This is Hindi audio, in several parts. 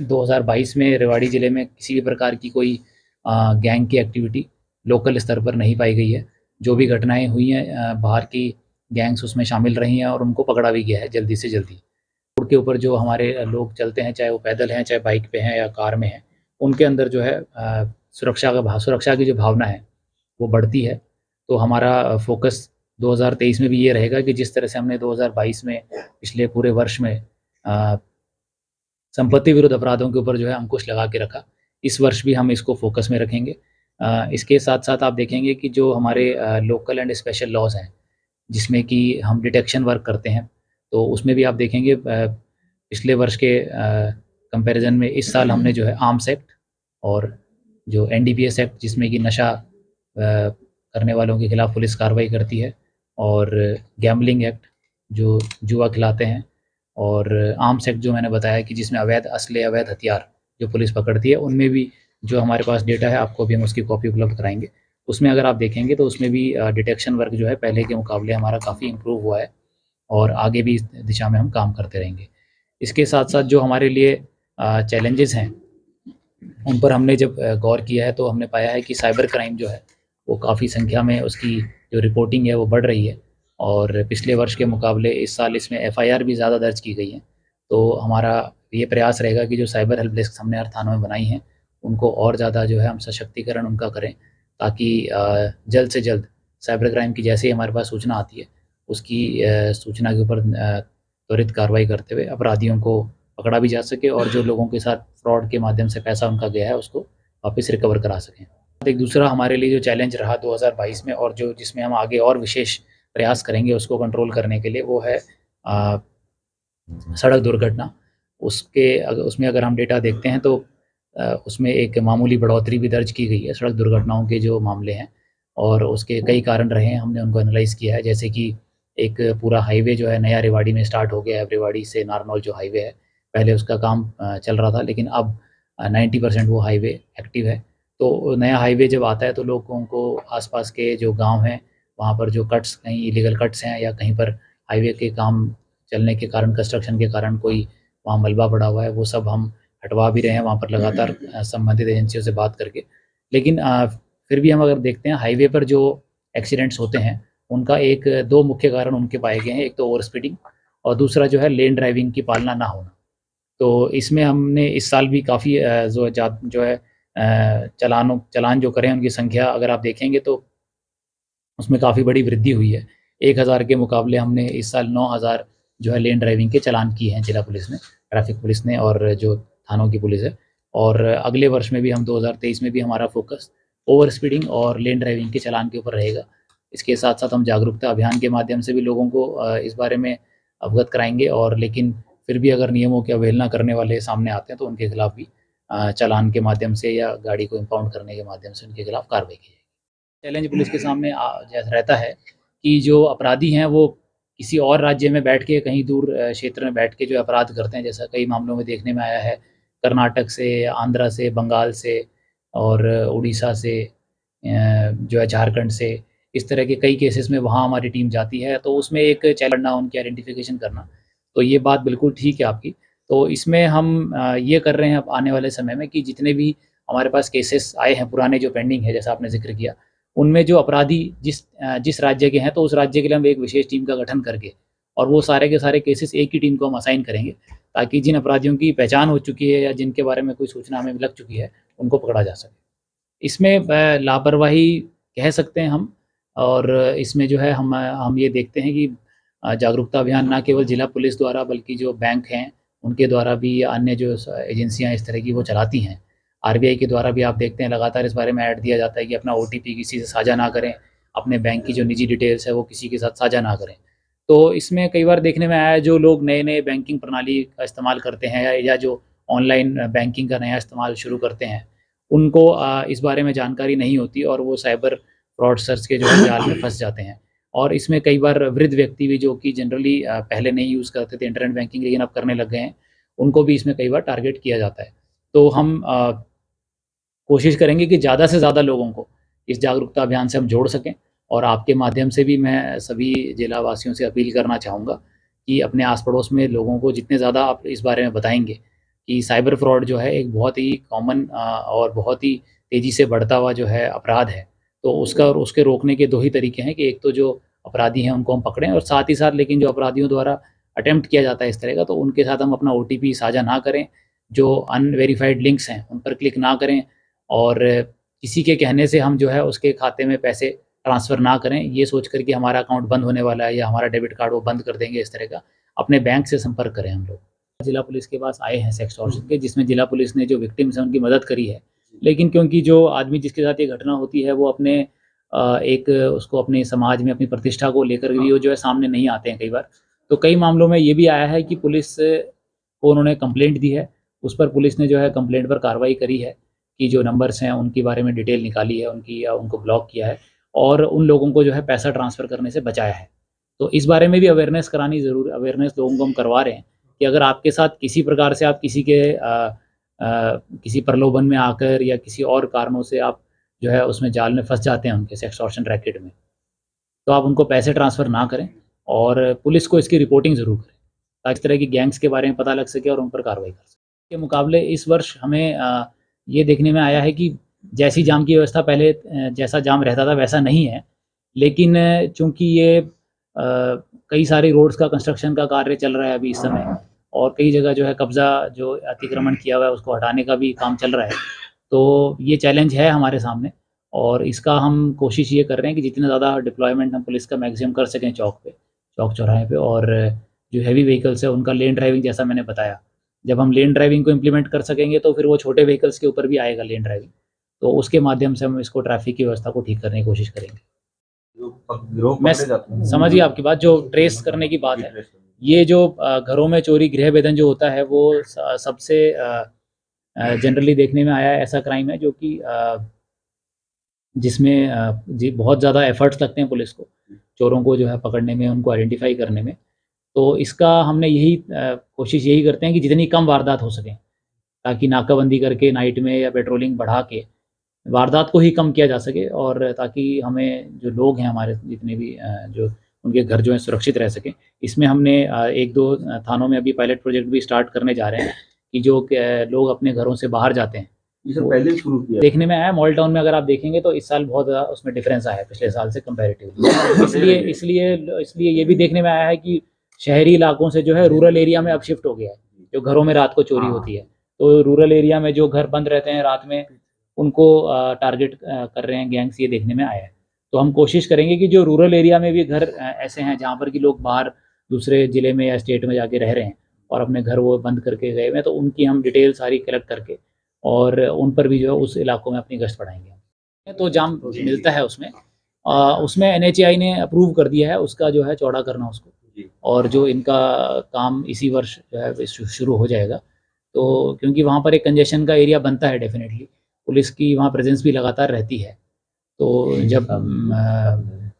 2022 में रेवाड़ी ज़िले में किसी भी प्रकार की कोई गैंग की एक्टिविटी लोकल स्तर पर नहीं पाई गई है। जो भी घटनाएँ हुई हैं बाहर की गैंग्स उसमें शामिल रही हैं और उनको पकड़ा भी गया है जल्दी से जल्दी। रोड के ऊपर जो हमारे लोग चलते हैं, चाहे वो पैदल हैं, चाहे बाइक पे हैं या कार में हैं, उनके अंदर जो है सुरक्षा की जो भावना है, वो बढ़ती है। तो हमारा फ़ोकस 2023 में भी ये रहेगा कि जिस तरह से हमने 2022 में पिछले पूरे वर्ष में अ, संपत्ति विरुद्ध अपराधों के ऊपर जो है अंकुश लगा के रखा, इस वर्ष भी हम इसको फ़ोकस में रखेंगे। इसके साथ-साथ आप देखेंगे कि जो हमारे लोकल एंड स्पेशल लॉज़ हैं, जिसमें कि हम डिटेक्शन वर्क करते हैं, तो उसमें भी आप देखेंगे पिछले वर्ष के कंपैरिज़न में इस साल हमने जो है आर्म्स एक्ट और जो एनडीपीएस एक्ट जिसमें कि नशा करने वालों के खिलाफ पुलिस कार्रवाई करती है और गैम्बलिंग एक्ट जो जुआ खिलाते हैं और आर्म्स एक्ट जो मैंने बताया कि जिसमें अवैध असले, अवैध हथियार जो पुलिस पकड़ती है, उनमें भी जो हमारे पास डेटा है आपको भी हम उसकी कॉपी उपलब्ध कराएँगे। उसमें अगर आप देखेंगे तो उसमें भी डिटेक्शन वर्क जो है पहले के मुकाबले हमारा काफ़ी इम्प्रूव हुआ है और आगे भी इस दिशा में हम काम करते रहेंगे। इसके साथ-साथ जो हमारे लिए चैलेंजेज़ हैं, उन पर हमने जब गौर किया है तो हमने पाया है कि साइबर क्राइम जो है, वो काफ़ी संख्या में उसकी जो रिपोर्टिंग है वो बढ़ रही है और पिछले वर्ष के मुकाबले इस साल इसमें एफआईआर भी ज़्यादा दर्ज की गई हैं। तो हमारा ये प्रयास रहेगा कि जो साइबर हेल्प डेस्क हमने हर थानों में बनाई हैं, उनको और ज़्यादा जो है हम सशक्तिकरण उनका करें ताकि जल्द से जल्द साइबर क्राइम की जैसे ही हमारे पास सूचना आती है, उसकी सूचना के ऊपर त्वरित कार्रवाई करते हुए अपराधियों को पकड़ा भी जा सके और जो लोगों के साथ फ्रॉड के माध्यम से पैसा उनका गया है, उसको वापस रिकवर करा सकें। एक दूसरा हमारे लिए जो चैलेंज रहा 2022 में और जो जिसमें हम आगे और विशेष प्रयास करेंगे उसको कंट्रोल करने के लिए, वो है अ, सड़क दुर्घटना। उसमें अगर हम डेटा देखते हैं तो उसमें एक मामूली बढ़ोतरी भी दर्ज की गई है सड़क दुर्घटनाओं के जो मामले हैं और उसके कई कारण रहे हैं, हमने उनको एनालाइज़ किया है। जैसे कि एक पूरा हाईवे जो है नया रेवाड़ी में स्टार्ट हो गया है, रेवाड़ी से नारनौल जो हाईवे है, पहले उसका काम चल रहा था लेकिन अब 90% वो हाईवे एक्टिव है। तो नया हाईवे जब आता है तो लोगों को आस-पास के जो गाँव हैं, वहाँ पर जो कट्स कहीं इल्लीगल कट्स हैं या कहीं पर हाईवे के काम चलने के कारण, कंस्ट्रक्शन के कारण कोई वहाँ मलबा पड़ा हुआ है, वो सब हम हटवा भी रहे हैं वहाँ पर लगातार संबंधित एजेंसियों से बात करके। लेकिन फिर भी हम अगर देखते हैं हाईवे पर जो एक्सीडेंट्स होते हैं, उनका 2 मुख्य कारण उनके पाए गए हैं। एक तो ओवर स्पीडिंग और दूसरा जो है लेन ड्राइविंग की पालना ना होना। तो इसमें हमने इस साल भी काफ़ी जो है चालान जो करे हैं उनकी संख्या अगर आप देखेंगे तो उसमें काफ़ी बड़ी वृद्धि हुई है। 1000 के मुकाबले हमने इस साल 9000 जो है लेन ड्राइविंग के चालान किए हैं जिला पुलिस ने, ट्रैफ़िक पुलिस ने और जो थानों की पुलिस है। और अगले वर्ष में भी हम 2023 में भी हमारा फ़ोकस ओवर स्पीडिंग और लेन ड्राइविंग के चालान के ऊपर रहेगा। इसके साथ-साथ हम जागरूकता अभियान के माध्यम से भी लोगों को इस बारे में अवगत कराएँगे और लेकिन फिर भी अगर नियमों की अवहेलना करने वाले सामने आते हैं तो उनके खिलाफ भी चालान के माध्यम से या गाड़ी को इम्पाउंड करने के माध्यम से उनके खिलाफ कार्रवाई की जाएगी। चैलेंज पुलिस के सामने जैसा रहता है कि जो अपराधी हैं वो किसी और राज्य में बैठ के कहीं दूर क्षेत्र में बैठ के जो अपराध करते हैं, जैसा कई मामलों में देखने में आया है, कर्नाटक से, आंध्र से, बंगाल से और उड़ीसा से जो है झारखंड से, इस तरह के कई केसेस में वहाँ हमारी टीम जाती है, तो उसमें एक चैलेंज करना, उनकी आइडेंटिफ़िकेशन करना, तो ये बात बिल्कुल ठीक है आपकी। तो इसमें हम ये कर रहे हैं अब आने वाले समय में कि जितने भी हमारे पास केसेस आए हैं पुराने जो पेंडिंग है, जैसा आपने ज़िक्र किया, उनमें जो अपराधी जिस राज्य के हैं, तो उस राज्य के लिए हम एक विशेष टीम का गठन करके और वो सारे के सारे केसेस एक ही टीम को हम असाइन करेंगे, ताकि जिन अपराधियों की पहचान हो चुकी है या जिनके बारे में कोई सूचना हमें लग चुकी है, उनको पकड़ा जा सके। इसमें लापरवाही कह सकते हैं हम और इसमें जो है हम ये देखते हैं कि जागरूकता अभियान ना केवल जिला पुलिस द्वारा बल्कि जो बैंक हैं, उनके द्वारा भी या अन्य जो एजेंसियाँ इस तरह की वो चलाती हैं। आरबीआई के द्वारा भी आप देखते हैं लगातार इस बारे में ऐड दिया जाता है कि अपना ओटीपी किसी से साझा ना करें, अपने बैंक की जो निजी डिटेल्स है वो किसी के साथ साझा ना करें। तो इसमें कई बार देखने में आया है जो लोग नए-नए बैंकिंग प्रणाली का इस्तेमाल करते हैं या जो ऑनलाइन बैंकिंग का नया इस्तेमाल शुरू करते हैं, उनको इस बारे में जानकारी नहीं होती और वो साइबर फ्रॉडस्टर्स के जो है जाल में फँस जाते हैं। और इसमें कई बार वृद्ध व्यक्ति भी जो कि जनरली पहले नहीं यूज़ करते थे इंटरनेट बैंकिंग लेकिन अब करने लग गए हैं, उनको भी इसमें कई बार टारगेट किया जाता है। तो हम कोशिश करेंगे कि ज़्यादा से ज़्यादा लोगों को इस जागरूकता अभियान से हम जोड़ सकें और आपके माध्यम से भी मैं सभी जिला वासियों से अपील करना चाहूँगा कि अपने आस-पड़ोस में लोगों को जितने ज़्यादा आप इस बारे में बताएँगे, कि साइबर फ्रॉड जो है एक बहुत ही कॉमन और बहुत ही तेज़ी से बढ़ता हुआ जो है अपराध है। तो उसका और उसके रोकने के 2 ही तरीके हैं कि एक तो जो अपराधी हैं उनको हम पकड़ें, और साथ ही साथ लेकिन जो अपराधियों द्वारा अटेम्प्ट किया जाता है इस तरह का, तो उनके साथ हम अपना ओटीपी साझा ना करें, जो अनवेरिफाइड लिंक्स हैं उन पर क्लिक ना करें, और किसी के कहने से हम जो है उसके खाते में पैसे ट्रांसफ़र ना करें, ये सोच कर कि हमारा अकाउंट बंद होने वाला है या हमारा डेबिट कार्ड वो बंद कर देंगे इस तरह का। अपने बैंक से संपर्क करें हम लोग। जिला पुलिस के पास आए हैं सेक्सटॉर्शन के, जिसमें जिला पुलिस ने जो विक्टिम्स हैं उनकी मदद करी है। लेकिन क्योंकि जो आदमी जिसके साथ ये घटना होती है वो अपने एक उसको अपने समाज में अपनी प्रतिष्ठा को लेकर भी वो जो है सामने नहीं आते हैं कई बार। तो कई मामलों में ये भी आया है कि पुलिस को उन्होंने कंप्लेंट दी है, उस पर पुलिस ने जो है कंप्लेंट पर कार्रवाई करी है कि जो नंबर्स हैं उनके बारे में डिटेल निकाली है उनकी, या उनको ब्लॉक किया है, और उन लोगों को जो है पैसा ट्रांसफ़र करने से बचाया है। तो इस बारे में भी अवेयरनेस लोगों को हम करवा रहे हैं कि अगर आपके साथ किसी प्रकार से आप किसी के किसी प्रलोभन में आकर या किसी और कारणों से आप जो है उसमें जाल में फँस जाते हैं उनके सेक्सटॉर्शन रैकेट में, तो आप उनको पैसे ट्रांसफ़र ना करें, और पुलिस को इसकी रिपोर्टिंग ज़रूर करें, ताकि इस तरह की गैंग्स के बारे में पता लग सके और उन पर कार्रवाई कर सकें। के मुकाबले इस वर्ष हमें ये देखने में आया है कि जैसी जाम की व्यवस्था पहले जैसा जाम रहता था वैसा नहीं है। लेकिन चूँकि ये कई सारी रोड्स का कंस्ट्रक्शन का कार्य चल रहा है अभी इस समय, और कई जगह जो है कब्ज़ा जो अतिक्रमण किया हुआ है उसको हटाने का भी काम चल रहा है। तो ये चैलेंज है हमारे सामने, और इसका हम कोशिश ये कर रहे हैं कि जितना ज़्यादा डिप्लॉयमेंट हम पुलिस का मैक्सिमम कर सकें चौक-चौराहे पे, और जो हेवी व्हीकल्स है उनका लेन ड्राइविंग जैसा मैंने बताया। जब हम लेन ड्राइविंग को इम्प्लीमेंट कर सकेंगे तो फिर वो छोटे व्हीकल्स के ऊपर भी आएगा लेन ड्राइविंग। तो उसके माध्यम से हम इसको ट्रैफ़िक की व्यवस्था को ठीक करने की कोशिश करेंगे। जो गिरोह मैं पकड़े जाते हैं। समझिए आपकी बात, जो ट्रेस करने की बात है, ये जो घरों में चोरी गृह भेदन जो होता है वो सबसे जनरली देखने में आया है ऐसा क्राइम है जो कि जिसमें जी बहुत ज़्यादा एफर्ट्स लगते हैं पुलिस को, चोरों को जो है पकड़ने में, उनको आइडेंटिफ़ाई करने में। तो इसका हमने यही कोशिश यही करते हैं कि जितनी कम वारदात हो सकें, ताकि नाकाबंदी करके नाइट में या पेट्रोलिंग बढ़ा के वारदात को ही कम किया जा सके, और ताकि हमें जो लोग हैं हमारे जितने भी जो उनके घर जो हैं सुरक्षित रह सकें। इसमें हमने 1-2 थानों में अभी पायलट प्रोजेक्ट भी स्टार्ट करने जा रहे हैं कि जो लोग अपने घरों से बाहर जाते हैं, ये सब पहले ही शुरू किया देखने में आया है। मॉल टाउन में अगर आप देखेंगे तो इस साल बहुत ज़्यादा उसमें डिफरेंस आया है पिछले साल से कंपैरेटिवली। इसलिए ये भी देखने में आया है कि शहरी इलाकों से जो है रूरल एरिया में अब शिफ्ट हो गया है, जो घरों में रात को चोरी होती है। तो रूरल एरिया में जो घर बंद रहते हैं रात में, उनको टारगेट कर रहे हैं गैंग्स, ये देखने में आया है। तो हम कोशिश करेंगे कि जो रूरल एरिया में भी घर ऐसे हैं जहाँ पर कि लोग बाहर दूसरे ज़िले में या स्टेट में जाके रह रहे हैं और अपने घर वो बंद करके गए हुए हैं, तो उनकी हम डिटेल सारी कलेक्ट करके और उन पर भी जो है उस इलाकों में अपनी गश्त बढ़ाएँगे। तो जाम मिलता है उसमें। उसमें एनएचएआई ने अप्रूव कर दिया है उसका जो है चौड़ा करना उसको, और जो इनका काम इसी वर्ष जो है शुरू हो जाएगा। तो क्योंकि वहाँ पर एक कंजेशन का एरिया बनता है डेफ़िनेटली, पुलिस की वहाँ प्रेज़ेंस भी लगातार रहती है। तो जब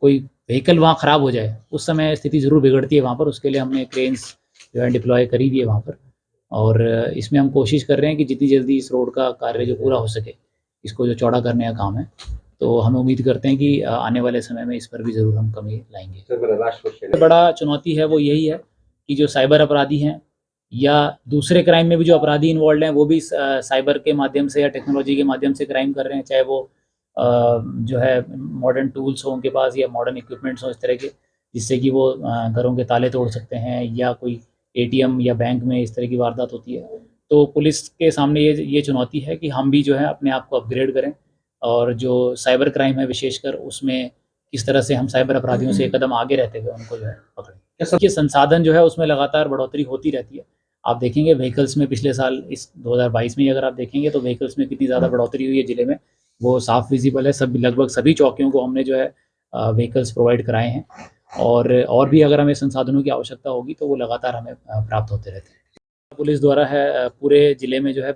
कोई व्हीकल वहाँ ख़राब हो जाए, उस समय स्थिति ज़रूर बिगड़ती है वहाँ पर, उसके लिए हमने क्रेन्स जो है डिप्लॉय करी हुई है वहाँ पर। और इसमें हम कोशिश कर रहे हैं कि जितनी जल्दी इस रोड का कार्य जो पूरा हो सके, इसको जो चौड़ा करने का काम है, तो हम उम्मीद करते हैं कि आने वाले समय में इस पर भी ज़रूर हम कमी लाएँगे। सबसे बड़ा चुनौती है वो यही है कि जो साइबर अपराधी हैं या दूसरे क्राइम में भी जो अपराधी इन्वॉल्व्ड हैं, वो भी साइबर के माध्यम से या टेक्नोलॉजी के माध्यम से क्राइम कर रहे हैं, चाहे वो जो है मॉडर्न टूल्स हों उनके पास या मॉडर्न इक्विपमेंट्स हों इस तरह के, जिससे कि वो घरों के ताले तोड़ सकते हैं, या कोई एटीएम या बैंक में इस तरह की वारदात होती है। तो पुलिस के सामने ये चुनौती है कि हम भी जो है अपने आप को अपग्रेड करें, और जो साइबर क्राइम है विशेषकर उसमें किस तरह से हम साइबर अपराधियों से एक कदम आगे रहते हुए उनको जो है पकड़ें। ये संसाधन जो है उसमें लगातार बढ़ोतरी होती रहती है। आप देखेंगे व्हीकल्स में पिछले साल इस 2022 में ही अगर आप देखेंगे तो व्हीकल्स में कितनी ज़्यादा बढ़ोतरी हुई है ज़िले में, वो साफ विज़िबल है। लगभग सभी चौकियों को हमने जो है व्हीकल्स प्रोवाइड कराए हैं, और भी अगर हमें संसाधनों की आवश्यकता होगी तो वो लगातार हमें प्राप्त होते रहते हैं। पुलिस द्वारा है पूरे ज़िले में जो है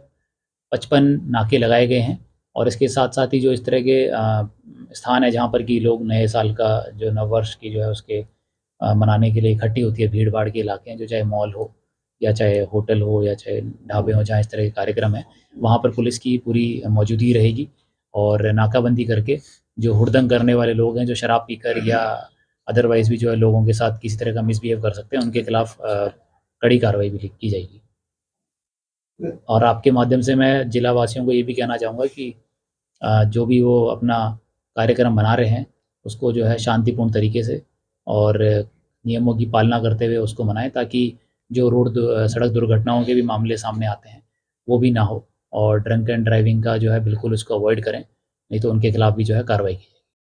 55 नाके लगाए गए हैं, और इसके साथ-साथ ही जो इस तरह के स्थान है जहाँ पर कि लोग नए साल का जो नववर्ष की जो है उसके मनाने के लिए इकट्ठी होती है, भीड़-भाड़ के इलाके हैं, जो चाहे मॉल हो या चाहे होटल हो या चाहे ढाबे हों, जहाँ इस तरह के कार्यक्रम हैं, वहाँ पर पुलिस की पूरी मौजूदगी रहेगी, और नाकाबंदी करके जो हुड़दंग करने वाले लोग हैं, जो शराब पीकर या अदरवाइज़ भी जो है लोगों के साथ किसी तरह का मिसबिहेव कर सकते हैं, उनके खिलाफ कड़ी कार्रवाई भी की जाएगी। और आपके माध्यम से मैं जिला वासियों को ये भी कहना चाहूँगा कि जो भी वो अपना कार्यक्रम बना रहे हैं, उसको जो है शांतिपूर्ण तरीके से और नियमों की पालना करते हुए उसको मनाएँ, ताकि जो सड़क दुर्घटनाओं के भी मामले सामने आते हैं, वो भी ना हो। और ड्रंक एंड ड्राइविंग का जो है बिल्कुल उसको अवॉइड करें, नहीं तो उनके खिलाफ भी जो है कार्रवाई की जाए।